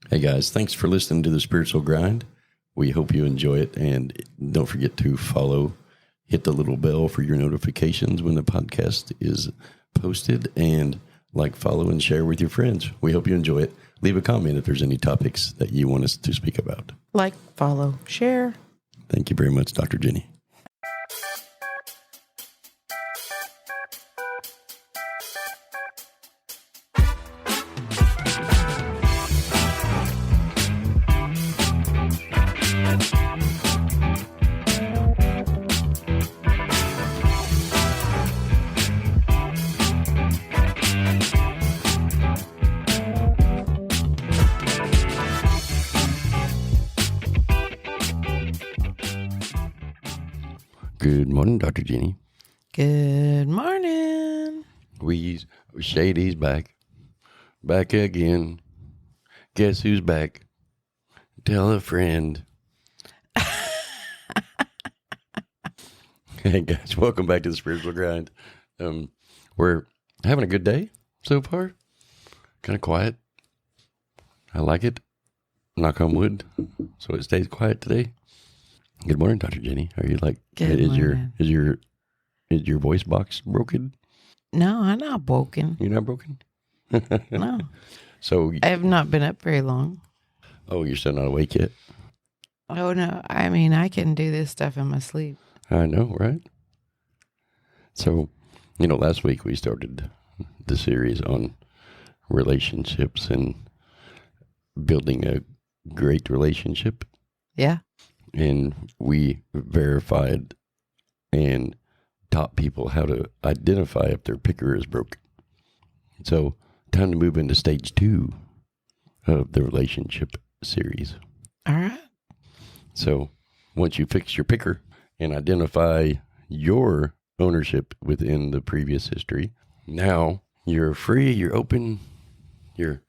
Hey guys, thanks for listening to the Spiritual Grind. We hope you enjoy it, and don't forget to follow, hit the little bell for your notifications when the podcast is posted, and follow, and share with your friends. We hope you enjoy it. Leave a comment if there's any topics that you want us to speak about. Like, follow, share. Thank you very much, Dr. Jenny. Good morning, Dr. Jenny. Good morning. Shady's back. Back again. Guess who's back? Tell a friend. Hey guys, welcome back to the Spiritual Grind. We're having a good day so far. Kind of quiet. I like it. Knock on wood. So it stays quiet today. Good morning, Dr. Jenny. Are you Good morning. Is your voice box broken? No, I'm not broken. You're not broken? No. So I have not been up very long. Oh, you're still not awake yet? Oh, no. I mean, I can do this stuff in my sleep. I know, right? So, last week we started the series on relationships and building a great relationship. Yeah. And we verified and taught people how to identify if their picker is broken. So, time to move into stage 2 of the relationship series. All right. So, once you fix your picker and identify your ownership within the previous history, now you're free, you're open, your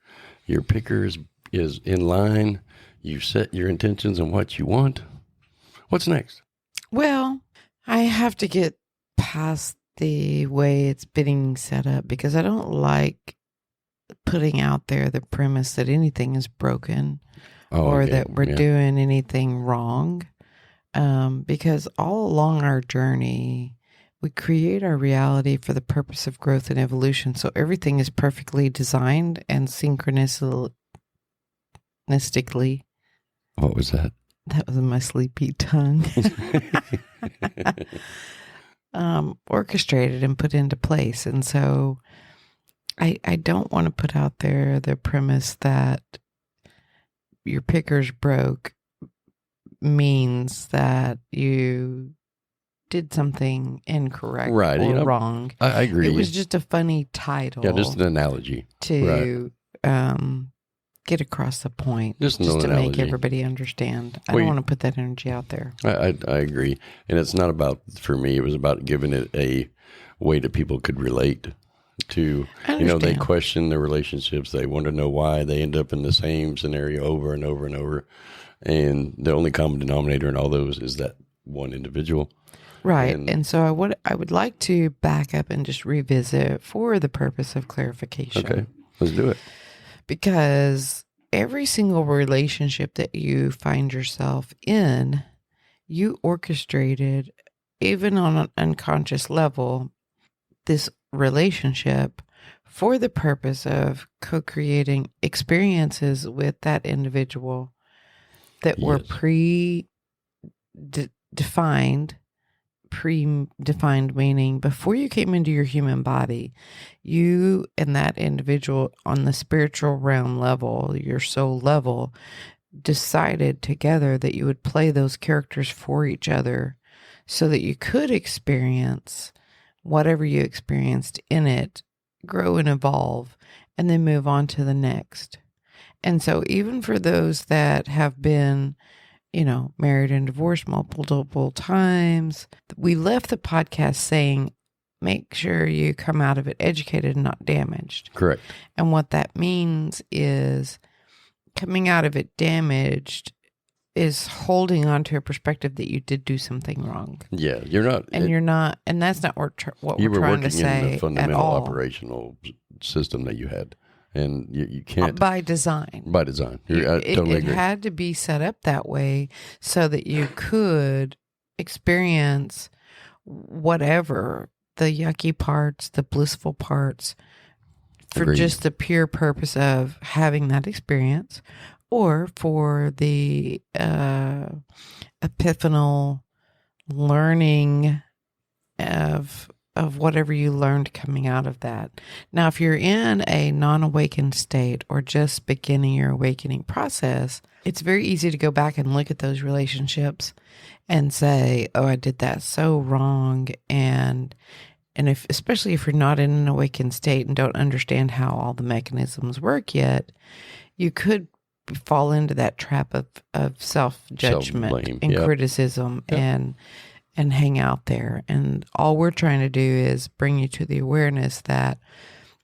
picker is in line, you set your intentions and what you want. What's next? Well, I have to get past the way it's being set up because I don't like putting out there the premise that anything is broken or that we're doing anything wrong. Because all along our journey, we create our reality for the purpose of growth and evolution. So everything is perfectly designed and synchronistically. What was that? That was my sleepy tongue. Orchestrated and put into place. And so I don't want to put out there the premise that your picker's broke means that you did something incorrect or wrong. I agree. It was just a funny title. Yeah, just an analogy. To get across the point. Just to make everybody understand. I don't want to put that energy out there. I agree. And it's not about, for me, it was about giving it a way that people could relate to. They question their relationships. They want to know why they end up in the same scenario over and over and over. And the only common denominator in all those is that one individual. Right. And so I would like to back up and just revisit for the purpose of clarification. Okay, let's do it. Because every single relationship that you find yourself in, you orchestrated, even on an unconscious level, this relationship for the purpose of co-creating experiences with that individual that were predefined meaning before you came into your human body, you and that individual on the spiritual realm level, your soul level, decided together that you would play those characters for each other so that you could experience whatever you experienced in it, grow and evolve, and then move on to the next. And so even for those that have been married and divorced multiple times. We left the podcast saying, make sure you come out of it educated and not damaged. Correct. And what that means is coming out of it damaged is holding on to a perspective that you did do something wrong. Yeah, you're not. And you're not, and that's not what we're trying to say in the fundamental at all. operational system that you had. And you can't. By design. By design. I totally It agree. had to be set up that way so that you could experience whatever the yucky parts, the blissful parts, for Agreed. just the pure purpose of having that experience, or for the epiphanal learning of whatever you learned coming out of that. Now, if you're in a non-awakened state or just beginning your awakening process, it's very easy to go back and look at those relationships and say, oh, I did that so wrong. And especially if you're not in an awakened state and don't understand how all the mechanisms work yet, you could fall into that trap of self-judgment Self-blame. and Yep. criticism Yep. and hang out there. And all we're trying to do is bring you to the awareness that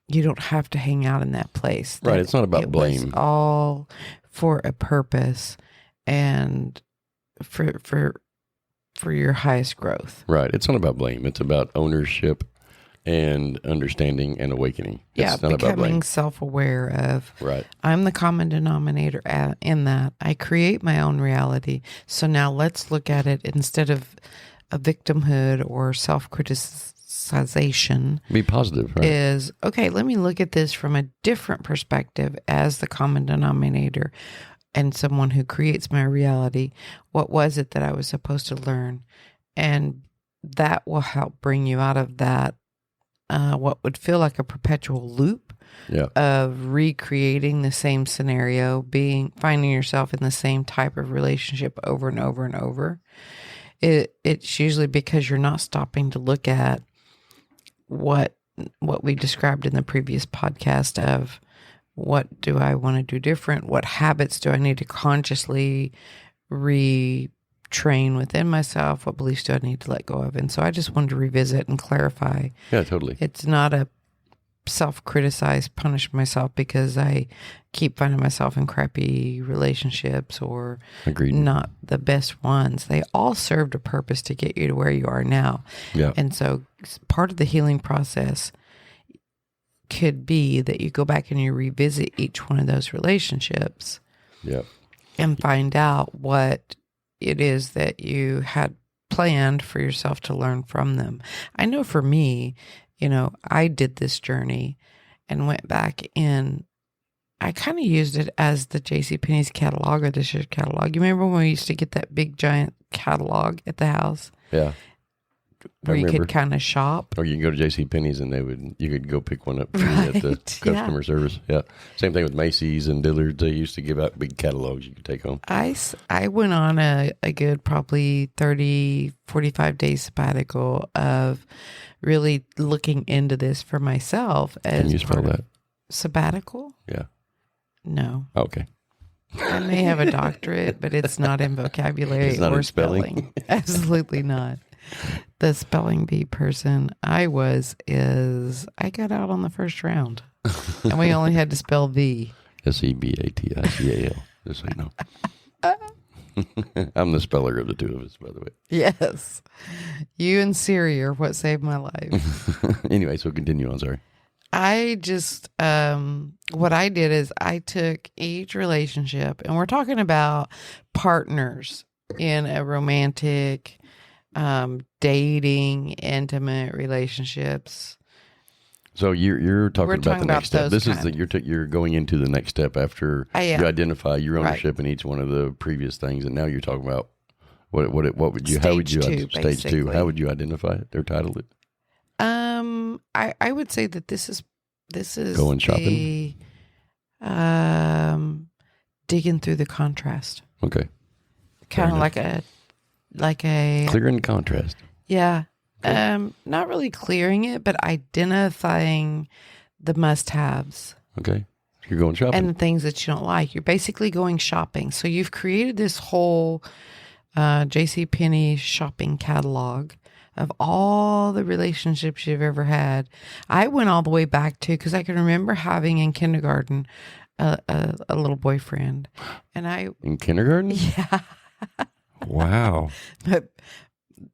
you don't have to hang out in that place. Right. That It's not about it blame. was all for a purpose and for your highest growth. Right. It's not about blame. It's about ownership and understanding and awakening. It's not about blame. Becoming self-aware of, Right. I'm the common denominator in that. I create my own reality. So now let's look at it instead of a victimhood or self-criticization. Be positive, right? Is, okay, let me look at this from a different perspective as the common denominator and someone who creates my reality. What was it that I was supposed to learn? And that will help bring you out of that, what would feel like a perpetual loop Yeah. of recreating the same scenario, finding yourself in the same type of relationship over and over and over. It's usually because you're not stopping to look at what we described in the previous podcast of, what do I want to do different? What habits do I need to consciously retrain within myself? What beliefs do I need to let go of? And so I just wanted to revisit and clarify. Yeah, totally. It's not a self-criticize, punish myself because I keep finding myself in crappy relationships or Agreed. not the best ones. They all served a purpose to get you to where you are now. Yeah. And so part of the healing process could be that you go back and you revisit each one of those relationships. Yeah. And find out what it is that you had planned for yourself to learn from them. I know for me, I did this journey and went back in. I kind of used it as the JCPenney's catalog or this year's catalog. You remember when we used to get that big giant catalog at the house? Yeah. Where you could kind of shop. Or you can go to JCPenney's and you could go pick one up free at the customer service. Yeah. Same thing with Macy's and Dillard's. They used to give out big catalogs you could take home. I went on a good probably 30, 45 days sabbatical of really looking into this for myself. Can you spell that? Sabbatical? Yeah. No. Okay. I may have a doctorate, but it's not in vocabulary It's not or in spelling. Absolutely not. The spelling bee person I got out on the first round. And we only had to spell the. SEBATICAL. Just so you know. I'm the speller of the two of us, by the way. Yes. You and Siri are what saved my life. Anyway, so continue on. Sorry. I just, what I did is I took each relationship, and we're talking about partners in a romantic, dating, intimate relationships. So you're talking about the next step. This is you're going into the next step after you identify your ownership in each one of the previous things, and now you're talking about what would you stage two? How would you identify it or title it? I would say that this is going shopping. Digging through the contrast. Okay. Kind of like a clearing contrast. Yeah. Not really clearing it, but identifying the must-haves. Okay. You're going shopping. And the things that you don't like. You're basically going shopping. So you've created this whole JCPenney shopping catalog of all the relationships you've ever had. I went all the way back to, because I can remember having in kindergarten a little boyfriend. And in kindergarten? Yeah. Wow. But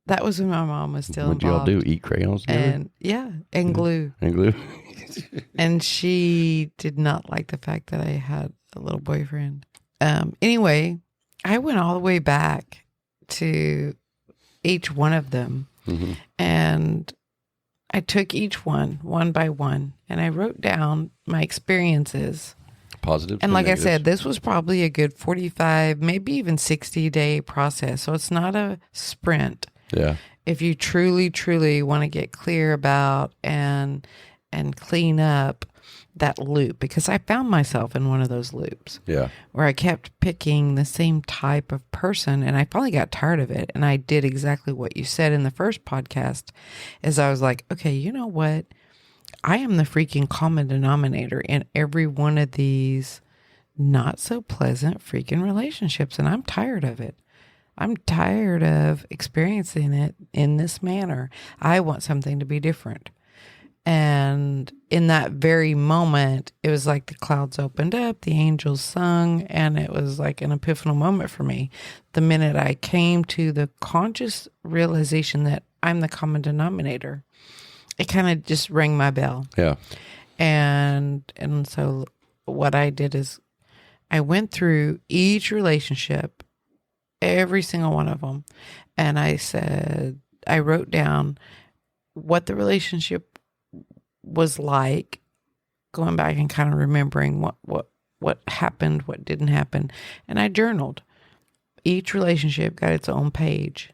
that was when my mom was still What'd y'all involved. do? Eat crayons together? And and glue. And glue? And she did not like the fact that I had a little boyfriend. Anyway, I went all the way back to each one of them. Mm-hmm. And I took each one by one, and I wrote down my experiences. Positives And like negatives. I said, this was probably a good 45, maybe even 60-day process. So it's not a sprint. Yeah. If you truly, truly want to get clear about and clean up that loop, because I found myself in one of those loops where I kept picking the same type of person, and I finally got tired of it. And I did exactly what you said in the first podcast, is I was like, okay, you know what? I am the freaking common denominator in every one of these not so pleasant freaking relationships. And I'm tired of it. I'm tired of experiencing it in this manner. I want something to be different. And in that very moment, it was like the clouds opened up, the angels sung, and it was like an epiphanal moment for me. The minute I came to the conscious realization that I'm the common denominator, it kind of just rang my bell. Yeah. And so what I did is I went through each relationship, every single one of them, and I wrote down what the relationship was like, going back and kind of remembering what happened, what didn't happen. And I journaled. Each relationship got its own page.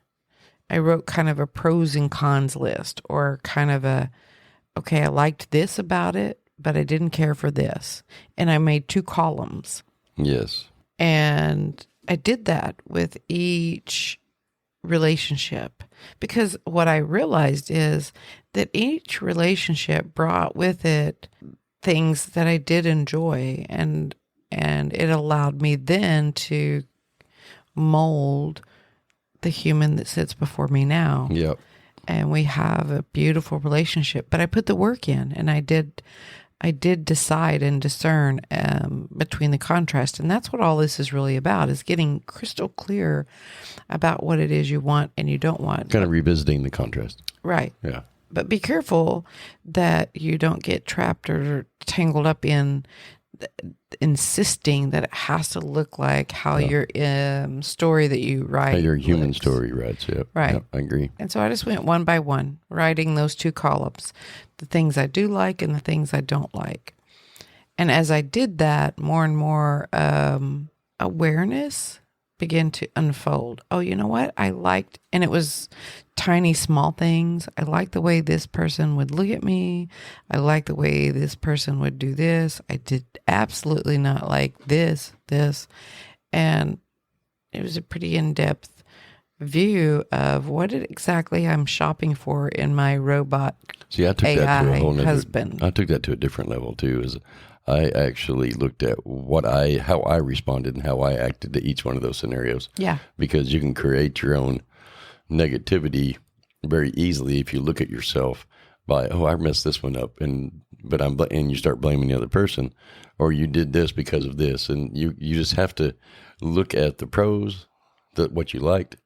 I wrote kind of a pros and cons list, or kind of okay, I liked this about it, but I didn't care for this. And I made 2 columns. Yes. And I did that with each relationship, because what I realized is that each relationship brought with it things that I did enjoy, and it allowed me then to mold the human that sits before me now. Yep. And we have a beautiful relationship, but I put the work in, and I did decide and discern between the contrast. And that's what all this is really about, is getting crystal clear about what it is you want and you don't want. Kind of revisiting the contrast. Right. Yeah. But be careful that you don't get trapped or tangled up in insisting that it has to look like how your story that you write. How your human looks. story writes. Yep. Right. Yep, I agree. And so I just went one by one, writing those 2 columns, the things I do like and the things I don't like. And as I did that, more and more awareness began to unfold. Oh, you know what? I liked, and it was tiny, small things. I liked the way this person would look at me. I liked the way this person would do this. I did absolutely not like this. And it was a pretty in-depth view of what exactly I'm shopping for in my robot See, I took AI that to a whole nother, husband. I took that to a different level too. Is I actually looked at how I responded and how I acted to each one of those scenarios. Yeah. Because you can create your own negativity very easily if you look at yourself by, I messed this one up, and you start blaming the other person, or you did this because of this, and you just have to look at the pros, what you liked,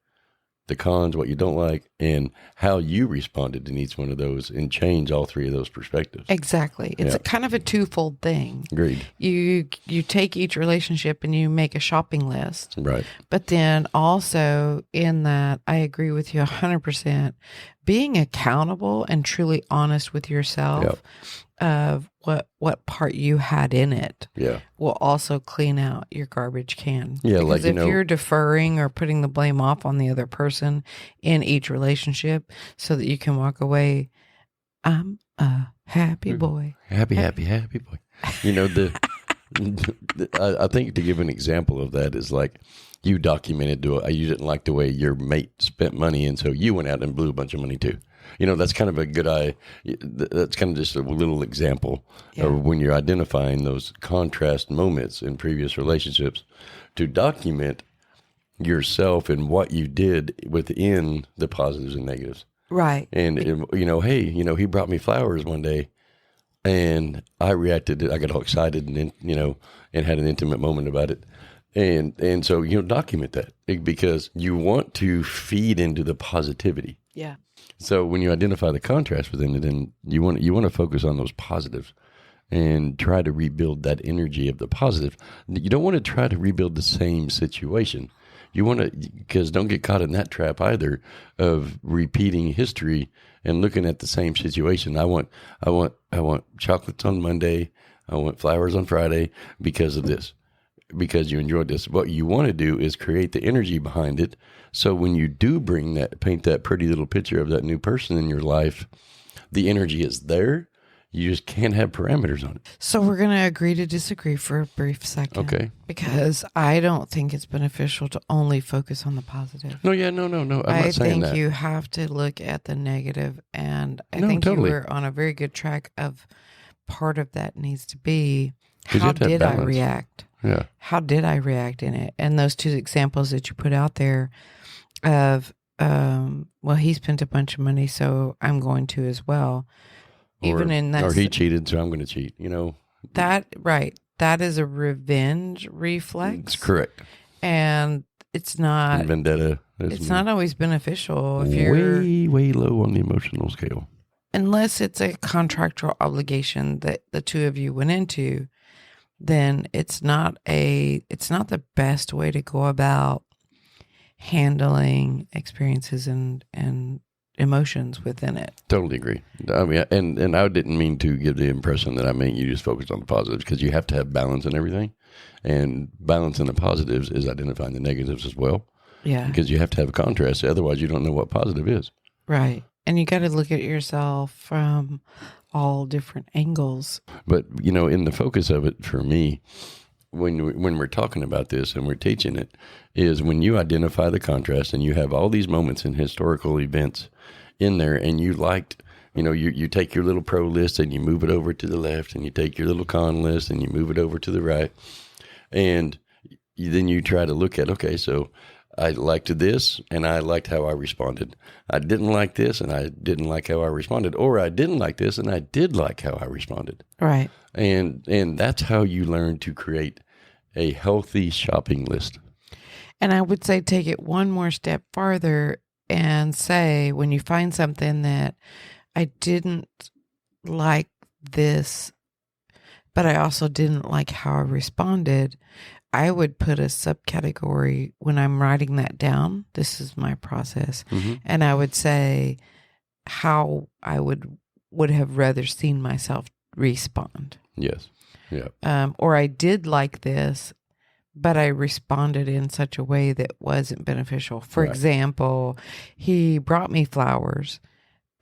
the cons, what you don't like, and how you responded in each one of those, and change all 3 of those perspectives. Exactly. It's a kind of a twofold thing. Agreed. You take each relationship and you make a shopping list. Right. But then also in that, I agree with you 100%, being accountable and truly honest with yourself of what part you had in it will also clean out your garbage can. Yeah, because if you're deferring or putting the blame off on the other person in each relationship so that you can walk away, I'm a happy boy. Happy boy. You know, I think to give an example of that is like you documented you didn't like the way your mate spent money, and so you went out and blew a bunch of money too. You know, that's kind of a good that's kind of just a little example of when you're identifying those contrast moments in previous relationships, to document yourself and what you did within the positives and negatives. Right. And, he brought me flowers one day, and I reacted. I got all excited and had an intimate moment about it. And so, document that, because you want to feed into the positivity. Yeah. So when you identify the contrast within it, then you want to focus on those positives and try to rebuild that energy of the positive. You don't want to try to rebuild the same situation. You want to, because don't get caught in that trap either of repeating history and looking at the same situation. I want chocolates on Monday. I want flowers on Friday because of this, because you enjoyed this. What you want to do is create the energy behind it. So when you do paint that pretty little picture of that new person in your life, the energy is there. You just can't have parameters on it. So we're going to agree to disagree for a brief second. Okay. Because I don't think it's beneficial to only focus on the positive. No. I'm not saying that. I think you have to look at the negative, and I think totally. you were on a very good track of part of that needs to be, 'Cause you how have to have did I balance. react? Yeah. How did I react in it? And those two examples that you put out there of, well, he spent a bunch of money, so I'm going to as well. Even in that, or he cheated, so I'm going to cheat. that right. That is a revenge reflex. It's correct. And it's not Vendetta. It's not always beneficial if you're way low on the emotional scale. Unless it's a contractual obligation that the two of you went into, then it's not the best way to go about handling experiences and emotions within it. Totally agree. I mean, and I didn't mean to give the impression that I meant you just focused on the positives, because you have to have balance in everything, and balance in the positives is identifying the negatives as well. Yeah. Because you have to have a contrast. Otherwise, you don't know what positive is. Right. And you got to look at yourself from all different angles. But, in the focus of it for me, when we're talking about this and we're teaching it, is when you identify the contrast and you have all these moments in historical events in there, and you liked, you take your little pro list and you move it over to the left, and you take your little con list and you move it over to the right. And then you try to look at, okay, so I liked this and I liked how I responded. I didn't like this and I didn't like how I responded. Or I didn't like this and I did like how I responded. Right. And that's how you learn to create a healthy shopping list. And I would say take it one more step farther and say, when you find something that I didn't like this, but I also didn't like how I responded, I would put a subcategory when I'm writing that down. This is my process. Mm-hmm. And I would say how I would have rather seen myself respond. Yes. Yeah. Or I did like this, but I responded in such a way that wasn't beneficial. For example, he brought me flowers.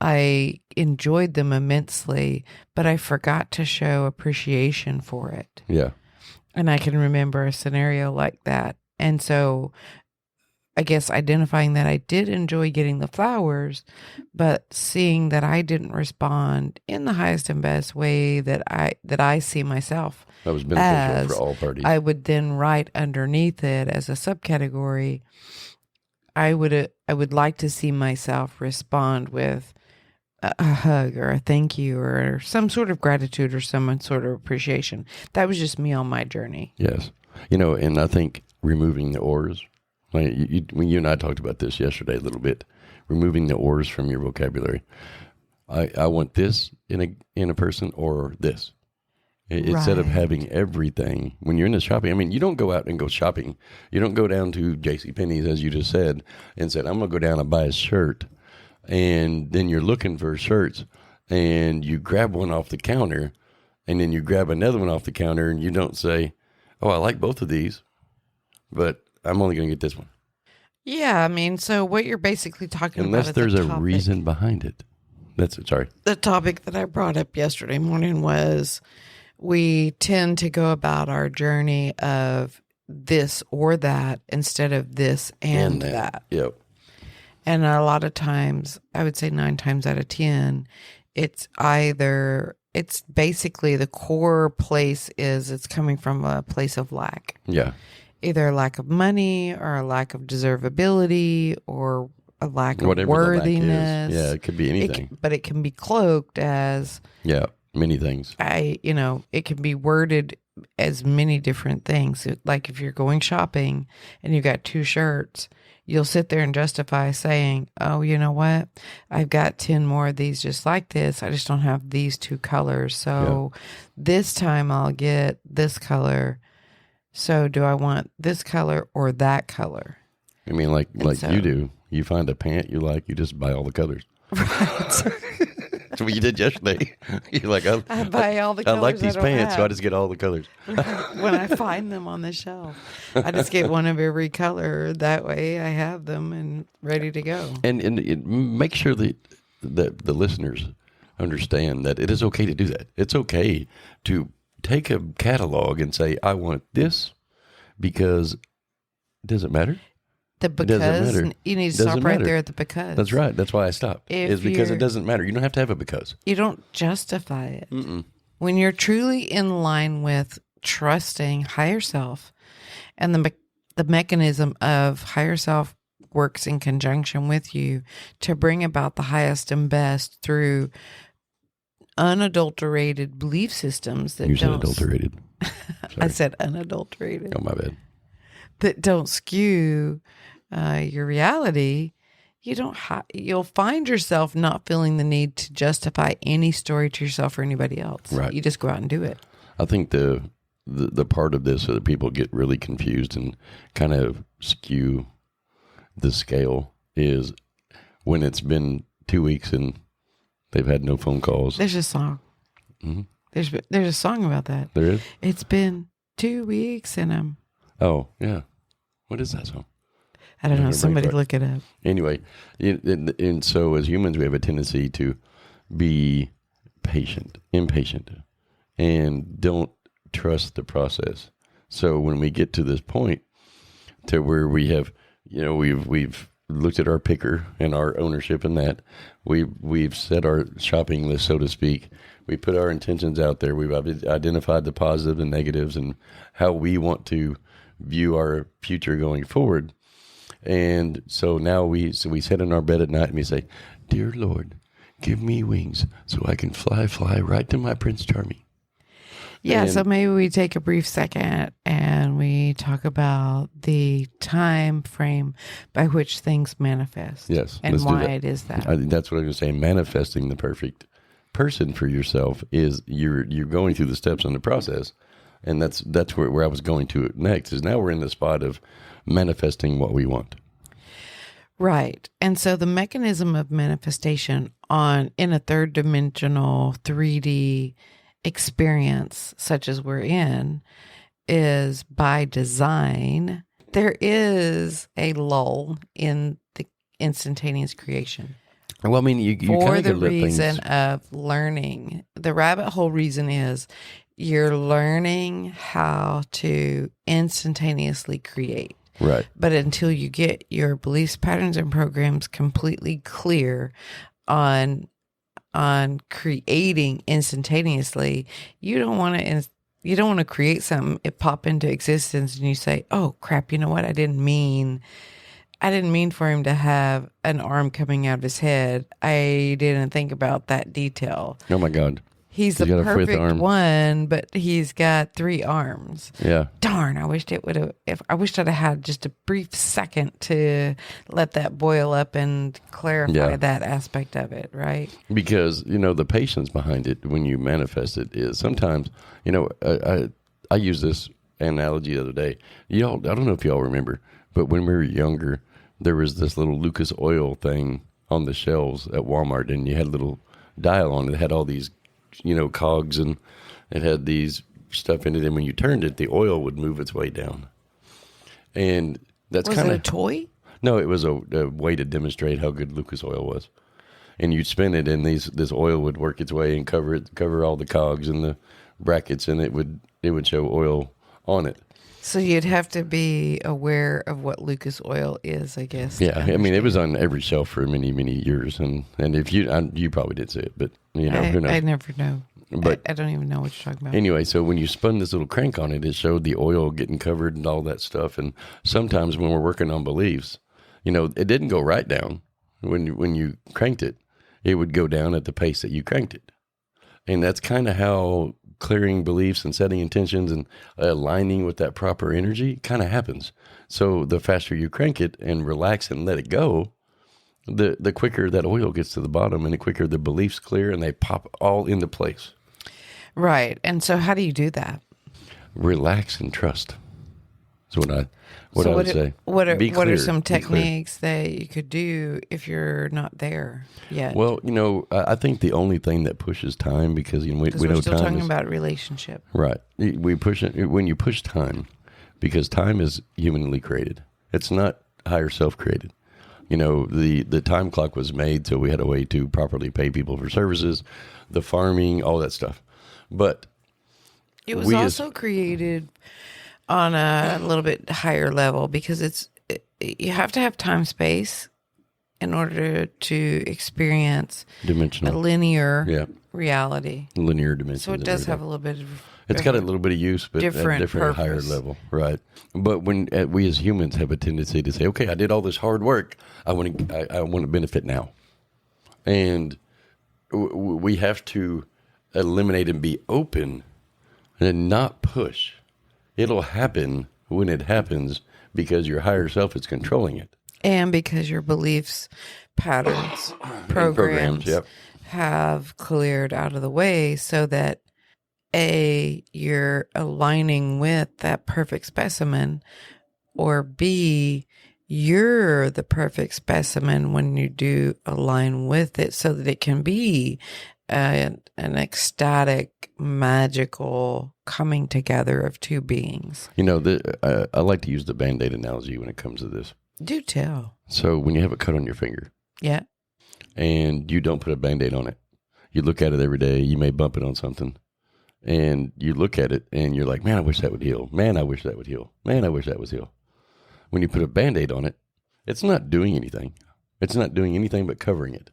I enjoyed them immensely, but I forgot to show appreciation for it. Yeah. And I can remember a scenario like that. And so I guess identifying that I did enjoy getting the flowers, but seeing that I didn't respond in the highest and best way that I see myself. That was beneficial for all parties. I would then write underneath it as a subcategory, I would like to see myself respond with a hug or a thank you or some sort of gratitude or some sort of appreciation. That was just me on my journey. Yes. And I think removing the ors, like when you and I talked about this yesterday a little bit, removing the ors from your vocabulary. I want this in a person, or this. Instead of having everything. When you're in the shopping, I mean, you don't go out and go shopping. You don't go down to JCPenney's, as you just said, and said, I'm going to go down and buy a shirt. And then you're looking for shirts, and you grab one off the counter, and then you grab another one off the counter, and you don't say, oh, I like both of these, but I'm only going to get this one. Yeah, I mean, so what you're basically talking Unless about there's is a reason behind it. That's it, sorry. The topic that I brought up yesterday morning was we tend to go about our journey of this or that instead of this and that. Yep. And a lot of times, I would say 9 times out of 10, it's basically the core place is it's coming from a place of lack. Yeah. Either a lack of money or a lack of deservability or a lack of worthiness. Yeah, it could be anything. But it can be cloaked as... Yeah, many things. it can be worded as many different things. Like if you're going shopping and you got 2 shirts, you'll sit there and justify saying, oh, you know what? I've got 10 more of these just like this. I just don't have these 2 colors. So this time I'll get this color. So do I want this color or that color? I mean, like you do. You find a pant you like, you just buy all the colors. Right. That's what you did yesterday. You're like, I buy all the colors. I like these pants, so I have. just get all the colors. When I find them on the shelf, I just get one of every color. That way I have them and ready to go. And make sure that the listeners understand that it is okay to do that. It's okay to take a catalog and say, I want this because does it matter? The because, you need to stop right there at the because. That's right. That's why I stopped. Is because it doesn't matter. You don't have to have a because. You don't justify it. When you're truly in line with trusting higher self, and the mechanism of higher self works in conjunction with you to bring about the highest and best through unadulterated belief systems that you said adulterated. I said unadulterated. Oh, my bad. That don't skew your reality. You'll find yourself not feeling the need to justify any story to yourself or anybody else. Right. You just go out and do it. I think the part of this that people get really confused and kind of skew the scale is when it's been 2 weeks and they've had no phone calls. There's a song. Mm-hmm. There's a song about that. There is? It's been 2 weeks and I'm... Oh, yeah. What is that song? I don't know. Somebody look it up. Anyway, and so as humans, we have a tendency to be impatient, and don't trust the process. So when we get to this point to where we have, we've looked at our picker and our ownership in that, we've set our shopping list, so to speak. We put our intentions out there. We've identified the positives and negatives and how we want to view our future going forward. And so now we sit in our bed at night and we say, Dear Lord, give me wings so I can fly right to my Prince Charming. Yeah, so maybe we take a brief second and we talk about the time frame by which things manifest. Yes. And why it is that. I think that's what I was going to say. Manifesting the perfect person for yourself is you're going through the steps in the process. And that's where I was going to next, is now we're in the spot of manifesting what we want. Right. And so the mechanism of manifestation in a third dimensional 3D experience, such as we're in, is by design. There is a lull in the instantaneous creation. Well, I mean, you for the reason of learning. The rabbit hole reason is you're learning how to instantaneously create. Right. But until you get your beliefs, patterns, and programs completely clear on creating instantaneously, you don't want to create something, it pop into existence, and you say, "Oh crap! You know what? I didn't mean for him to have an arm coming out of his head. I didn't think about that detail." Oh my God. He's the perfect one, but he's got 3 arms. Yeah. Darn, I wished I'd have had just a brief second to let that boil up and clarify that aspect of it, right? Because, the patience behind it when you manifest it is sometimes, I used this analogy the other day. I don't know if y'all remember, but when we were younger, there was this little Lucas Oil thing on the shelves at Walmart, and you had a little dial on it. It had all these cogs, and it had these stuff in it, and when you turned it, the oil would move its way down. And that's kind of... Was it a toy? No, it was a way to demonstrate how good Lucas Oil was. And you'd spin it, and this oil would work its way and cover all the cogs and the brackets, and it would show oil on it. So you'd have to be aware of what Lucas Oil is, I guess. Yeah, I mean, it was on every shelf for many, many years, and if you probably did see it, but who knows? I never know. But I don't even know what you're talking about. Anyway, so when you spun this little crank on it, it showed the oil getting covered and all that stuff. And sometimes when we're working on beliefs, it didn't go right down when you cranked it. It would go down at the pace that you cranked it, and that's kind of how clearing beliefs and setting intentions and aligning with that proper energy kind of happens. So the faster you crank it and relax and let it go, the quicker that oil gets to the bottom, and the quicker the beliefs clear and they pop all into place. Right. And so how do you do that? Relax and trust. That's what I would say. What Be clear, are some be clear. techniques that you could do if you're not there yet? Well, I think the only thing that pushes time, because we we're know still time talking is, about relationship. right. We push it when you push time, because time is humanly created. It's not higher self created. The time clock was made so we had a way to properly pay people for services, the farming, all that stuff. But it was also created on a little bit higher level, because you have to have time space in order to experience dimensional, a linear reality. Linear dimensions. So it does have a little bit of... It's got a little bit of use, but at a different higher level, right? But when we as humans have a tendency to say, "Okay, I did all this hard work. I want to benefit now," and we have to eliminate and be open and not push. It'll happen when it happens, because your higher self is controlling it, and because your beliefs, patterns, programs yep. have cleared out of the way, so that you're aligning with that perfect specimen, or B, you're the perfect specimen when you do align with it, so that it can be an ecstatic, magical coming together of two beings. I like to use the Band-Aid analogy when it comes to this. Do tell. So when you have a cut on your finger, yeah, and you don't put a Band-Aid on it, you look at it every day, you may bump it on something, and you look at it and you're like, man, I wish that would heal. Man, I wish that would heal. Man, I wish that was heal. When you put a Band-Aid on it, it's not doing anything. It's not doing anything but covering it.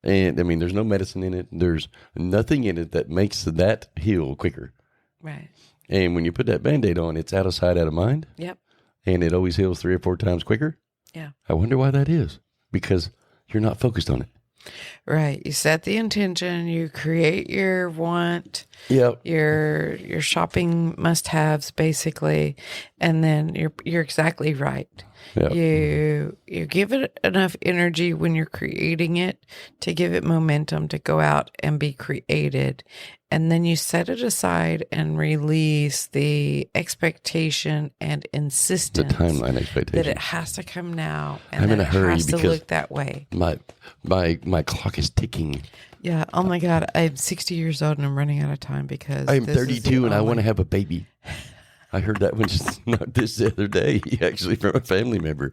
And there's no medicine in it. There's nothing in it that makes that heal quicker. Right. And when you put that Band-Aid on, it's out of sight, out of mind. Yep. And it always heals 3 or 4 times quicker. Yeah. I wonder why that is. Because you're not focused on it. Right. You set the intention, you create your want, yep. your shopping must-haves, basically, and then you're exactly right. Yep. You give it enough energy when you're creating it to give it momentum to go out and be created. And then you set it aside and release the expectation and insistence. The timeline expectation. That it has to come now. And I'm in a hurry has because to look that way. My clock is ticking. Yeah. Oh my God. I'm 60 years old and I'm running out of time because I'm 32 and I want to have a baby. I heard that one just not this the other day, actually, from a family member.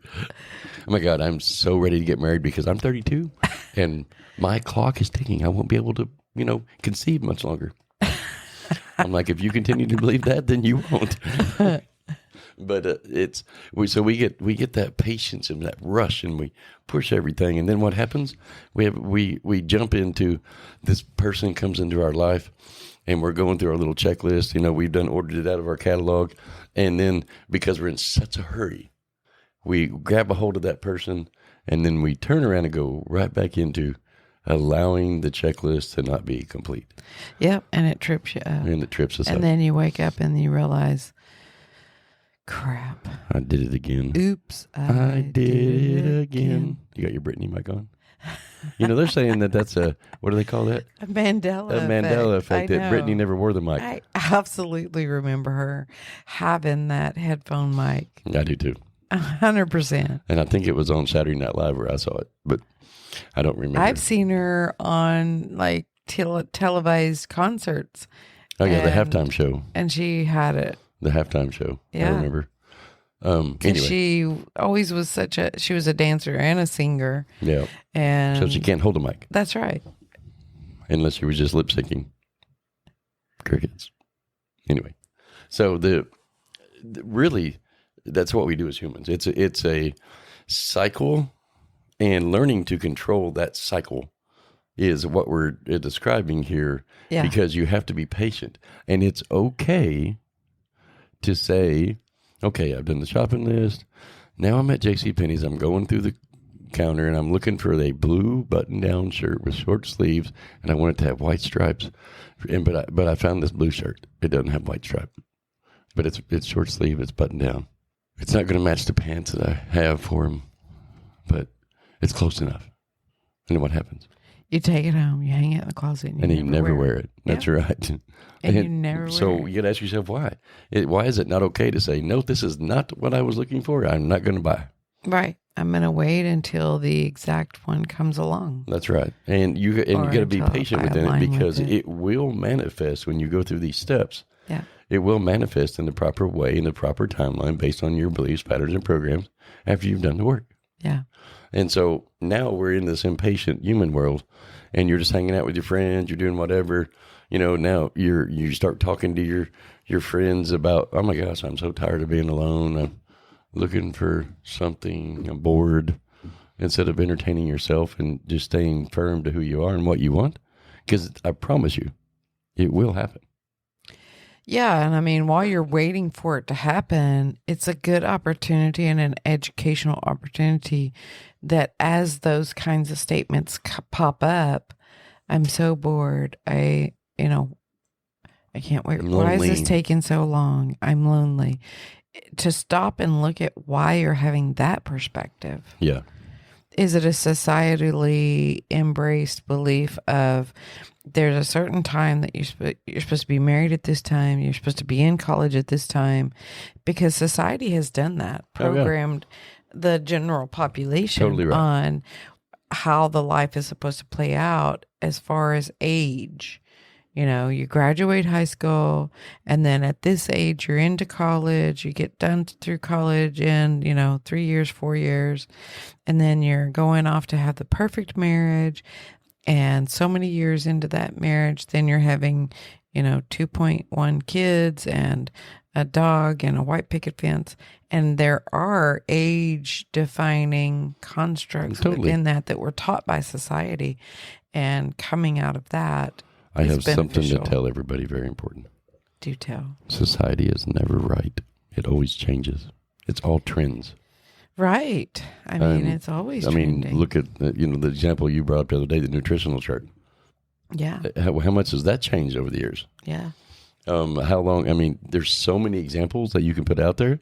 Oh my God, I'm so ready to get married because I'm 32 and my clock is ticking. I won't be able to, conceive much longer. I'm like, if you continue to believe that, then you won't. But we get that patience and that rush, and we push everything, and then what happens? We jump into this person comes into our life. And we're going through our little checklist. We've ordered it out of our catalog. And then because we're in such a hurry, we grab a hold of that person and then we turn around and go right back into allowing the checklist to not be complete. Yep. And it trips you up. And it trips us up. And then you wake up and you realize, crap. I did it again. Oops. I did it again. You got your Brittany mic on? They're saying that's what do they call that? A Mandela effect. That Brittany never wore the mic. I absolutely remember her having that headphone mic. I do too. 100%. And I think it was on Saturday Night Live where I saw it, but I don't remember. I've seen her on televised concerts. Oh yeah, the halftime show. And she had it. The halftime show. Yeah. I remember. Anyway. She always was she was a dancer and a singer. Yeah. And so she can't hold a mic. That's right. Unless she was just lip syncing. Crickets. Anyway. So really, that's what we do as humans. It's a cycle, and learning to control that cycle is what we're describing here. Yeah. Because you have to be patient. And it's okay to say, okay, I've done the shopping list. Now I'm at JCPenney's. I'm going through the counter, and I'm looking for a blue button-down shirt with short sleeves, and I want it to have white stripes. But I found this blue shirt. It doesn't have white stripe, but it's short sleeve. It's buttoned down. It's not going to match the pants that I have for him, but it's close enough. And what happens? You take it home, you hang it in the closet, and you never wear it. That's right. And you never wear it. So you got to ask yourself why. Why is it not okay to say, no, this is not what I was looking for. I'm not going to buy. Right. I'm going to wait until the exact one comes along. That's right. And you got to be patient within it, because it will manifest when you go through these steps. Yeah. It will manifest in the proper way, in the proper timeline, based on your beliefs, patterns, and programs after you've done the work. Yeah. And so now we're in this impatient human world, and you're just hanging out with your friends, you're doing whatever, now you start talking to your friends about, oh my gosh, I'm so tired of being alone. I'm looking for something. I'm bored, instead of entertaining yourself and just staying firm to who you are and what you want. Because I promise you, it will happen. Yeah. And I mean, while you're waiting for it to happen, it's a good opportunity and an educational opportunity that as those kinds of statements pop up, I'm so bored. I can't wait. Why is this taking so long? I'm lonely. To stop and look at why you're having that perspective. Yeah. Is it a societally embraced belief of there's a certain time that you're supposed to be married at this time, you're supposed to be in college at this time, because society has done that, programmed the general population on how the life is supposed to play out as far as age. You graduate high school, and then at this age, you're into college, you get done through college in, 3 years, 4 years, and then you're going off to have the perfect marriage. And so many years into that marriage, then you're having, 2.1 kids and a dog and a white picket fence. And there are age defining constructs within that were taught by society, and coming out of that. I have something to tell everybody, very important. Do tell. Society is never right. It always changes. It's all trends. Right. I mean, it's always trending. Look at, the example you brought up the other day, the nutritional chart. Yeah. How much has that changed over the years? Yeah. How long? There's so many examples that you can put out there.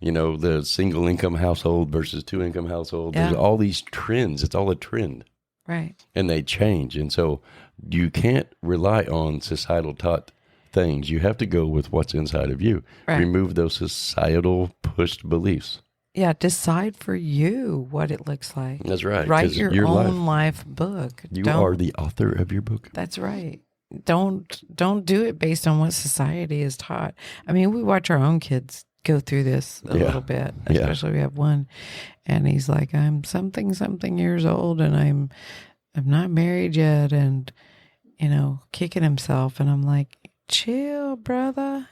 The single income household versus 2-income household. Yeah. There's all these trends. It's all a trend. Right. And they change. And so you can't rely on societal taught things. You have to go with what's inside of you. Right. Remove those societal pushed beliefs. Yeah, decide for you what it looks like. That's right. Write your own life book. You are the author of your book. That's right. Don't do it based on what society is taught. We watch our own kids go through this a little bit, especially we have one, and he's like, I'm something years old, and I'm not married yet, and kicking himself, and I'm like, chill, brother.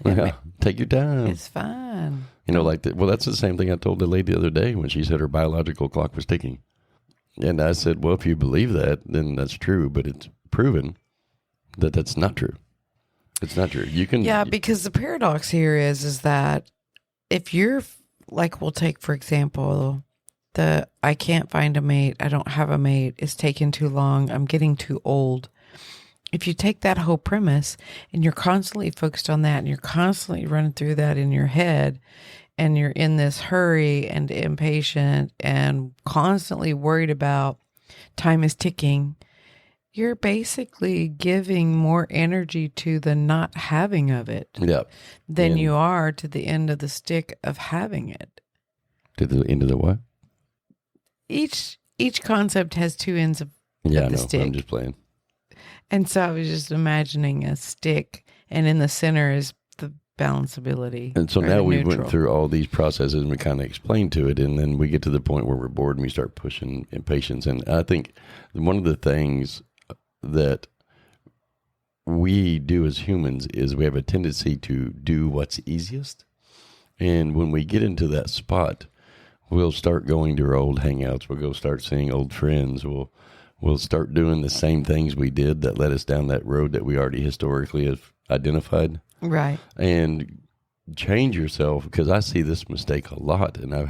Take your time. It's fine. That's the same thing I told the lady the other day when she said her biological clock was ticking. And I said, well, if you believe that, then that's true, but it's proven that that's not true. It's not true. You can. Yeah, because the paradox here is that if you're, like, we'll take, for example, I can't find a mate, I don't have a mate, it's taken too long, I'm getting too old. If you take that whole premise and you're constantly focused on that, and you're constantly running through that in your head, and you're in this hurry and impatient and constantly worried about time is ticking, you're basically giving more energy to the not having of it than you are to the end of the stick of having it. To the end of the what? Each concept has two ends of the stick. I'm just playing. And so I was just imagining a stick, and in the center is the balanceability. And so now we went through all these processes, and we kind of explained to it, and then we get to the point where we're bored and we start pushing impatience. And I think one of the things that we do as humans is we have a tendency to do what's easiest. And when we get into that spot, we'll start going to our old hangouts. We'll go start seeing old friends. We'll start doing the same things we did that led us down that road that we already historically have identified. Right. And change yourself, because I see this mistake a lot. And I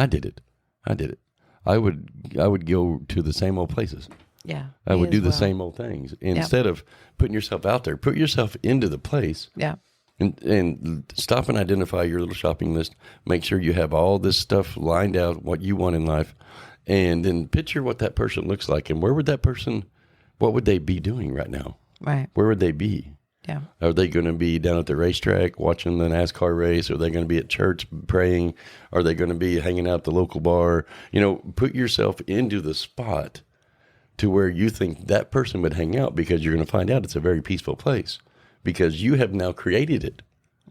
did it. I would go to the same old places. Yeah. I me would do as the well. same old things instead of putting yourself out there. Put yourself into the place. Yeah. And stop and identify your little shopping list. Make sure you have all this stuff lined out, what you want in life, and then picture what that person looks like and what would they be doing right now? Right. Where would they be? Yeah. Are they going to be down at the racetrack watching the NASCAR race? Are they going to be at church praying? Are they going to be hanging out at the local bar? Put yourself into the spot to where you think that person would hang out, because you're going to find out it's a very peaceful place because you have now created it.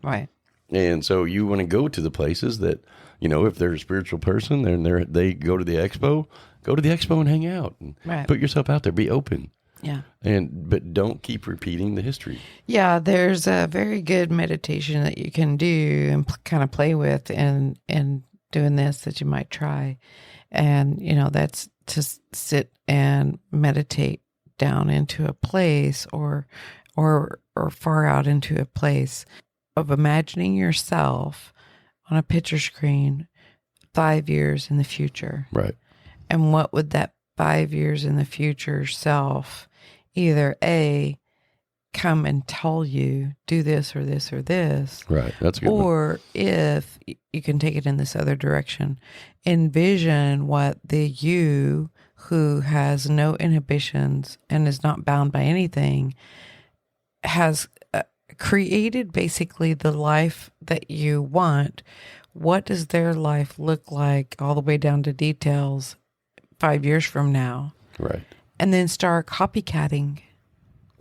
Right. And so you want to go to the places that, if they're a spiritual person, then they go to the expo and hang out. And Right. put yourself out there. Be open. Yeah. But don't keep repeating the history. Yeah, there's a very good meditation that you can do and kind of play with in doing this that you might try. And, that's to sit and meditate down into a place or far out into a place of imagining yourself on a picture screen 5 years in the future. Right. And what would that 5 years in the future self either A, come and tell you, do this or this or this. Right. That's a good one. Or if you can take it in this other direction, envision what the you who has no inhibitions and is not bound by anything has created basically the life that you want. What does their life look like all the way down to details 5 years from now? Right. And then start copycatting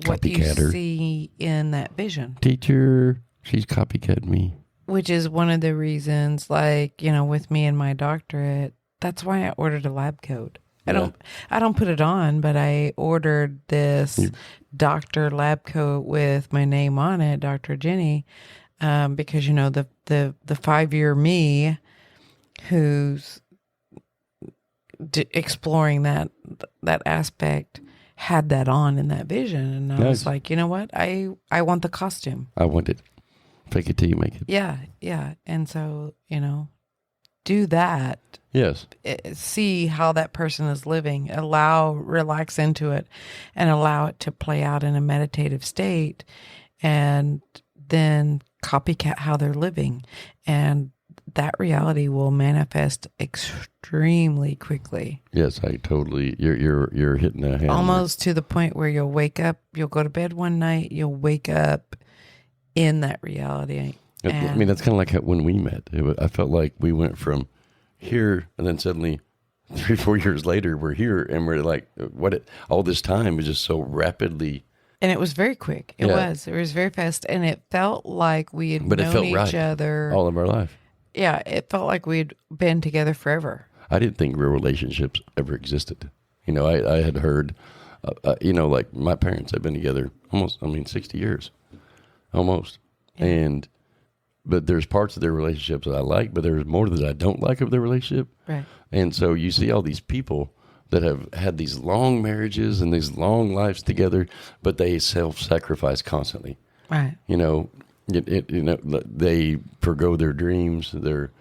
what you Copycatter. see in that vision. Teacher, she's copycat me. Which is one of the reasons, with me and my doctorate, that's why I ordered a lab coat. I don't put it on, but I ordered this doctor lab coat with my name on it, Dr. Jenny, because the 5-year me who's exploring that aspect had that on in that vision, and I was like, you know what, I want the costume. I want it. Fake it till you make it. Yeah. And so do that. Yes. See how that person is living. Relax into it, and allow it to play out in a meditative state, and then copycat how they're living, and that reality will manifest extremely quickly. Yes, I totally. You're hitting the hand. Almost to the point where you'll wake up. You'll go to bed one night. You'll wake up in that reality. I mean, that's kind of like when we met. I felt like we went from here, and then suddenly 3-4 years later, we're here, and we're like, all this time was just so rapidly. And it was very quick. It was very fast, and it felt like we had known each other all of our life. Yeah, it felt like we'd been together forever. I didn't think real relationships ever existed. I had heard, like my parents have been together 60 years, almost. Yeah. But there's parts of their relationships that I like, but there's more that I don't like of their relationship. Right. And so you see all these people that have had these long marriages and these long lives together, but they self-sacrifice constantly. Right. They forgo their dreams, their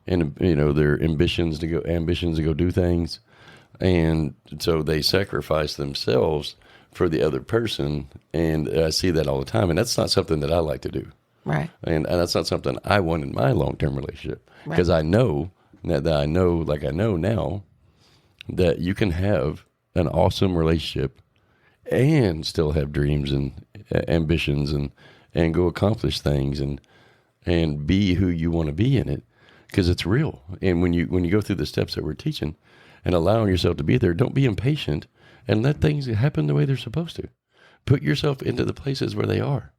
ambitions to go do things, and so they sacrifice themselves for the other person. And I see that all the time, and that's not something that I like to do. Right. And that's not something I want in my long-term relationship, because I know that I know now that you can have an awesome relationship and still have dreams and ambitions and go accomplish things and be who you want to be in it, because it's real. And when you go through the steps that we're teaching and allowing yourself to be there, don't be impatient and let things happen the way they're supposed to. Put yourself into the places where they are.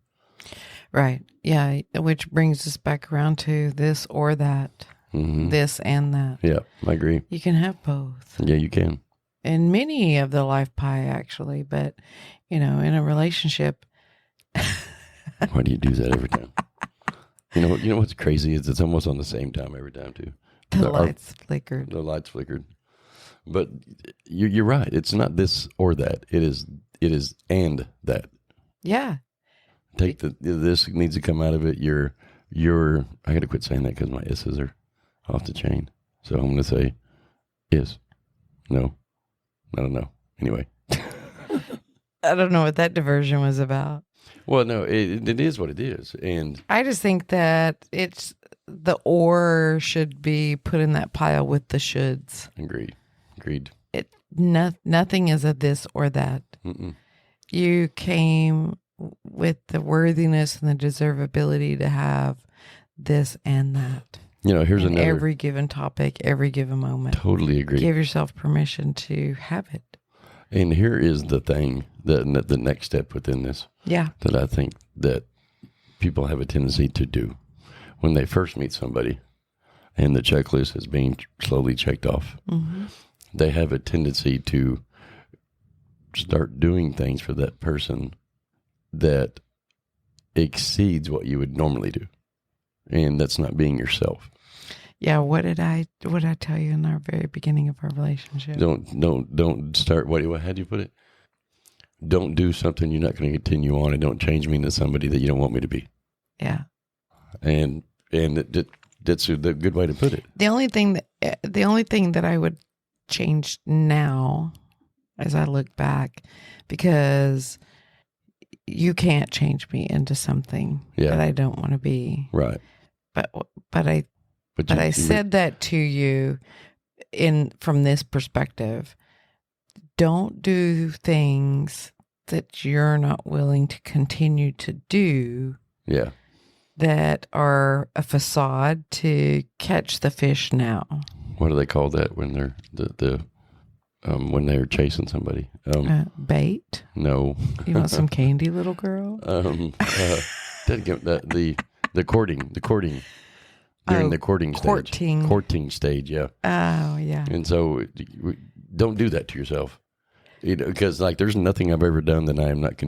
Right. Yeah. Which brings us back around to this or that, this and that. Yeah, I agree. You can have both. Yeah, you can. In many of the life pie, actually, but in a relationship. Why do you do that every time? You know what's crazy is it's almost on the same time every time too. The lights flickered. The lights flickered. But you're right. It's not this or that. It is and that. Yeah. This needs to come out of it. I got to quit saying that because my S's are off the chain. So I'm going to say is. No, I don't know. Anyway. I don't know what that diversion was about. Well, no, it is what it is. And I just think that it's the or should be put in that pile with the shoulds. agreed. Nothing is a this or that. Mm-mm. You came with the worthiness and the deservability to have this and that. Here's in another. Every given topic, every given moment. Totally agree. Give yourself permission to have it. And here is the thing, the next step within this. Yeah. That I think that people have a tendency to do when they first meet somebody and the checklist is being slowly checked off. Mm-hmm. They have a tendency to start doing things for that person that exceeds what you would normally do. And that's not being yourself. Yeah, what did I tell you in our very beginning of our relationship? Don't start. How do you put it? Don't do something you're not going to continue on, and don't change me into somebody that you don't want me to be. Yeah, and that's a good way to put it. The only thing that I would change now, as I look back, because you can't change me into something that I don't want to be. Right. But I said that to you from this perspective. Don't do things that you're not willing to continue to do. Yeah. That are a facade to catch the fish now. What do they call that when they're when they're chasing somebody? Bait. No. You want some candy, little girl? The courting. During the courting stage. Courting stage, yeah. Oh, yeah. And so don't do that to yourself. Because there's nothing I've ever done that I am not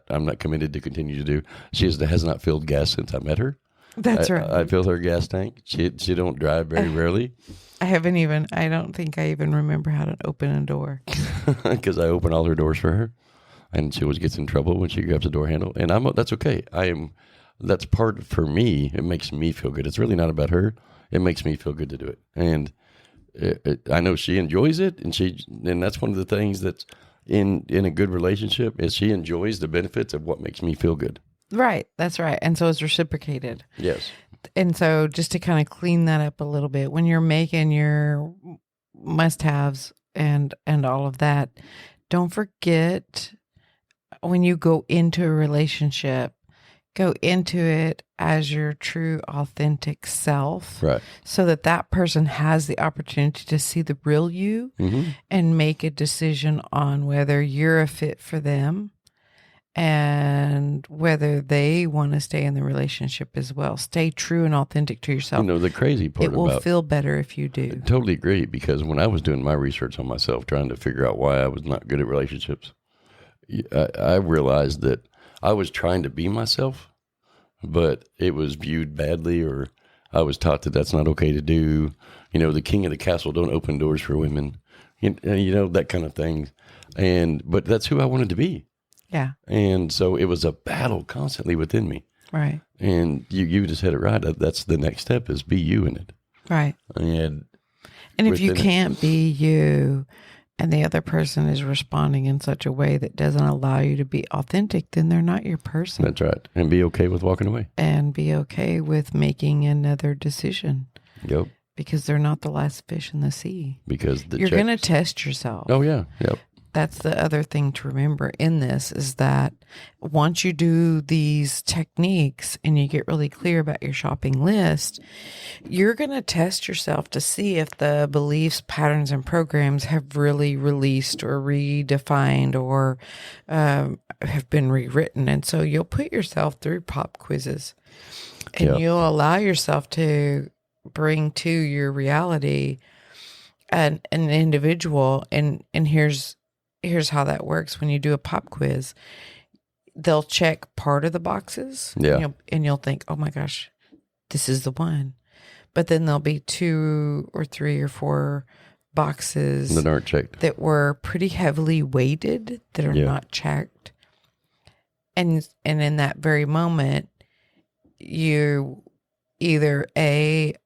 I'm not committed to continue to do. She has not filled gas since I met her. That's right. I filled her gas tank. She don't drive very rarely. I don't think I even remember how to open a door. Because I open all her doors for her. And she always gets in trouble when she grabs the door handle. And that's okay. That's part for me. It makes me feel good. It's really not about her. It makes me feel good to do it. And I know she enjoys it, and that's one of the things that's in a good relationship is she enjoys the benefits of what makes me feel good. Right, that's right, and so it's reciprocated. Yes. And so just to kind of clean that up a little bit, when you're making your must-haves and all of that, don't forget when you go into a relationship, go into it as your true, authentic self. Right. So that person has the opportunity to see the real you and make a decision on whether you're a fit for them and whether they want to stay in the relationship as well. Stay true and authentic to yourself. The crazy part it will feel better if you do. I totally agree, because when I was doing my research on myself, trying to figure out why I was not good at relationships, I realized that I was trying to be myself, but it was viewed badly, or I was taught that that's not okay to do. The king of the castle don't open doors for women, that kind of thing. But that's who I wanted to be. Yeah. And so it was a battle constantly within me. Right. And you just hit it right. That's the next step, is be you in it. Right. And if you can't be you, and the other person is responding in such a way that doesn't allow you to be authentic, then they're not your person. That's right. And be okay with walking away. And be okay with making another decision. Yep. Because they're not the last fish in the sea. Because you're going to test yourself. Oh, yeah. Yep. That's the other thing to remember in this, is that once you do these techniques and you get really clear about your shopping list, you're going to test yourself to see if the beliefs, patterns, and programs have really released or redefined or have been rewritten. And so you'll put yourself through pop quizzes, and you'll allow yourself to bring to your reality an individual. And here's how that works. When you do a pop quiz, they'll check part of the boxes. Yeah. And you'll think, oh my gosh, this is the one. But then there'll be 2 or 3 or 4 boxes that aren't checked, that were pretty heavily weighted, that are not checked. And in that very moment, you either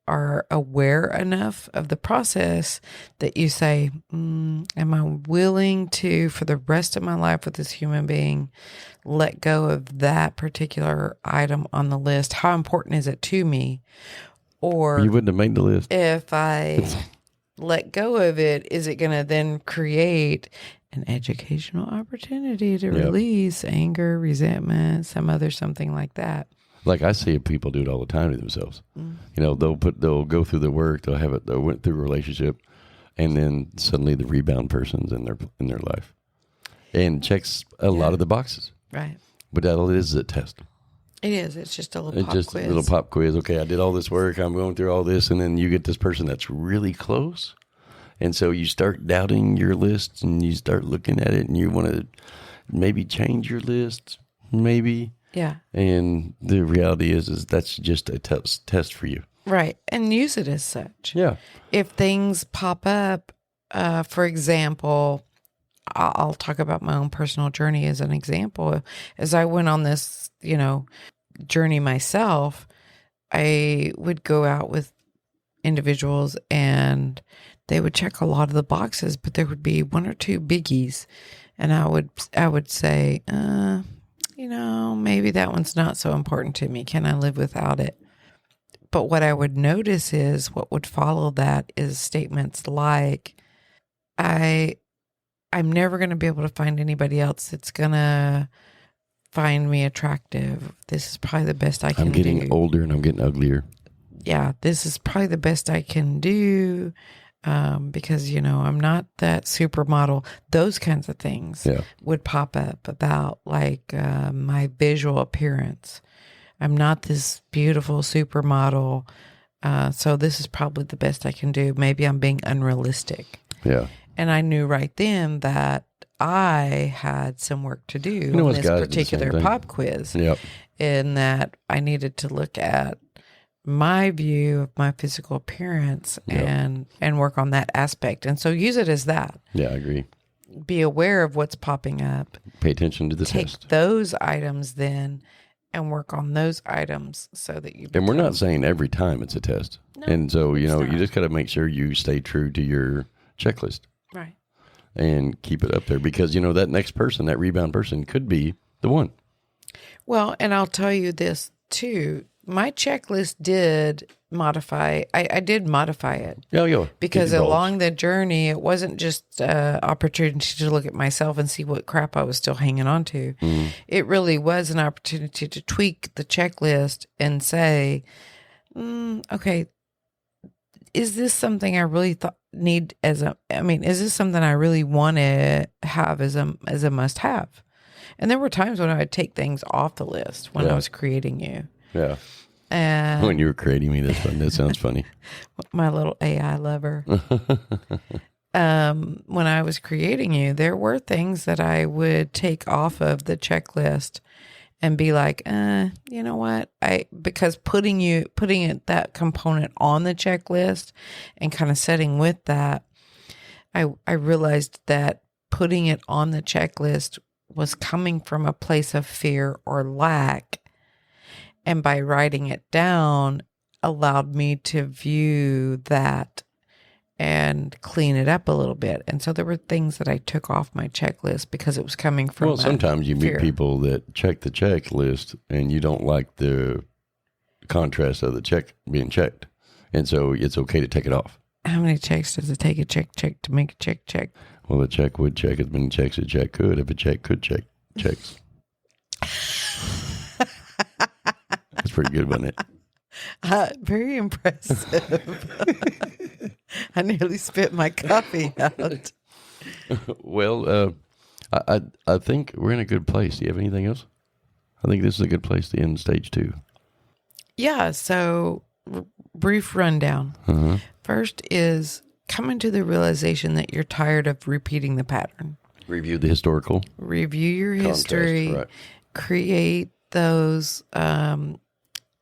are aware enough of the process that you say, am I willing to, for the rest of my life with this human being, let go of that particular item on the list? How important is it to me? Or You wouldn't have made the list. If I let go of it, is it going to then create an educational opportunity to release anger, resentment, something like that? Like I see people do it all the time to themselves. They'll go through the work, they'll went through a relationship, and then suddenly the rebound person's in their life, and checks a lot of the boxes. Right. But that is a test. It is. It's just a little A little pop quiz. Okay, I did all this work. I'm going through all this, and then you get this person that's really close, and so you start doubting your list, and you start looking at it, and you want to maybe change your list, maybe. Yeah. And the reality is that's just a test for you. Right. And use it as such. Yeah. If things pop up, for example, I'll talk about my own personal journey as an example. As I went on this, journey myself, I would go out with individuals and they would check a lot of the boxes, but there would be one or two biggies. And I would say, maybe that one's not so important to me. Can I live without it? But what I would notice is what would follow that is statements like, I'm never going to be able to find anybody else that's going to find me attractive. This is probably the best I can do. I'm getting older and I'm getting uglier. Yeah, this is probably the best I can do because, I'm not that supermodel. Those kinds of things would pop up about like my visual appearance. I'm not this beautiful supermodel. So this is probably the best I can do. Maybe I'm being unrealistic. Yeah. And I knew right then that I had some work to do on this particular pop quiz. Yep. In that I needed to look at my view of my physical appearance and work on that aspect. And so use it as that. Yeah, I agree. Be aware of what's popping up. Pay attention to the test. Take those items then and work on those items so that you And we're not saying every time it's a test. No, and so, you just got to make sure you stay true to your checklist. Right. And keep it up there because, that next person, that rebound person could be the one. Well, and I'll tell you this too. My checklist did modify. I did modify it. Yeah. Because along the journey, it wasn't just opportunity to look at myself and see what crap I was still hanging on to. Mm. It really was an opportunity to tweak the checklist and say, okay, is this something I really need is this something I really want to have as a must have? And there were times when I would take things off the list when I was creating you. Yeah. And when you were creating me, that sounds funny. My little AI lover. When I was creating you, there were things that I would take off of the checklist and be like, you know what? Because putting that component on the checklist and kind of setting with that, I realized that putting it on the checklist was coming from a place of fear or lack. And by writing it down allowed me to view that and clean it up a little bit. And so there were things that I took off my checklist because it was coming from sometimes you fear. Meet people that check the checklist and you don't like the contrast of the check being checked. And so it's okay to take it off. How many checks does it take a check to make a check? Well, a check would check as many checks as a check could if a check could check checks. That's pretty good, wasn't it? Very impressive. I nearly spit my coffee out. Well, I think we're in a good place. Do you have anything else? I think this is a good place to end stage 2. Yeah, so brief rundown. Uh-huh. First is coming to the realization that you're tired of repeating the pattern. Review the historical. Review your history. Right. Create those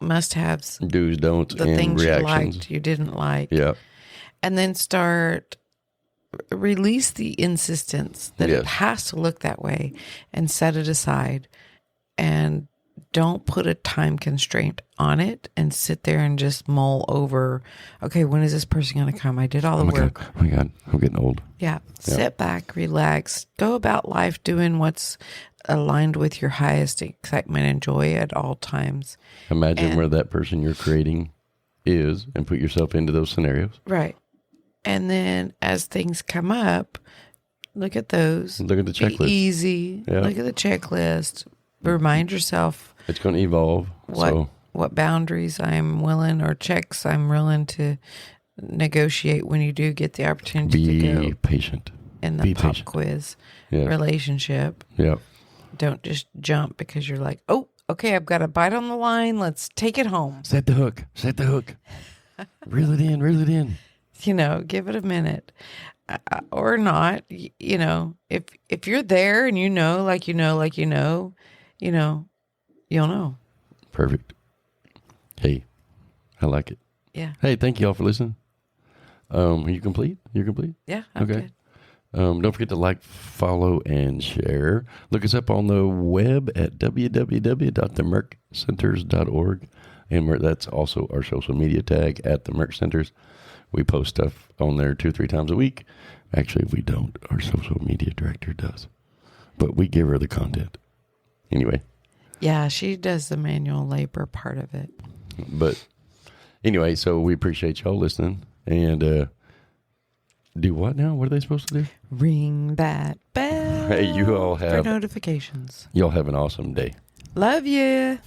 must-haves. Do's, don'ts, the and things reactions. you liked, you didn't like. Yeah. And then release the insistence that it has to look that way and set it aside and don't put a time constraint on it and sit there and just mull over, okay, when is this person going to come? I did all the work. God. Oh my God. I'm getting old. Yeah. Sit back, relax, go about life doing what's aligned with your highest excitement and joy at all times. Imagine where that person you're creating is and put yourself into those scenarios. Right. And then as things come up, look at those. Look at the checklist. Be easy. Yeah. Look at the checklist. Remind yourself it's going to evolve. What boundaries I'm willing or checks I'm willing to negotiate when you do get the opportunity to go. Be patient. In the pop quiz relationship. Yeah. Don't just jump because you're like, oh, okay, I've got a bite on the line. Let's take it home. Set the hook. Reel it in. Give it a minute. Or not, if you're there and you'll know. Perfect. Hey, I like it. Yeah. Hey, thank you all for listening. Are you complete? You're complete? Yeah. I'm good. Don't forget to like, follow, and share. Look us up on the web at www.themerckcenters.org. And that's also our social media tag at the Merck Centers. We post stuff on there 2-3 times a week. Actually, we don't. Our social media director does. But we give her the content. Anyway. Yeah, she does the manual labor part of it. But anyway, so we appreciate y'all listening. And do what now? What are they supposed to do? Ring that bell. Hey, you all have for notifications. Y'all have an awesome day. Love you.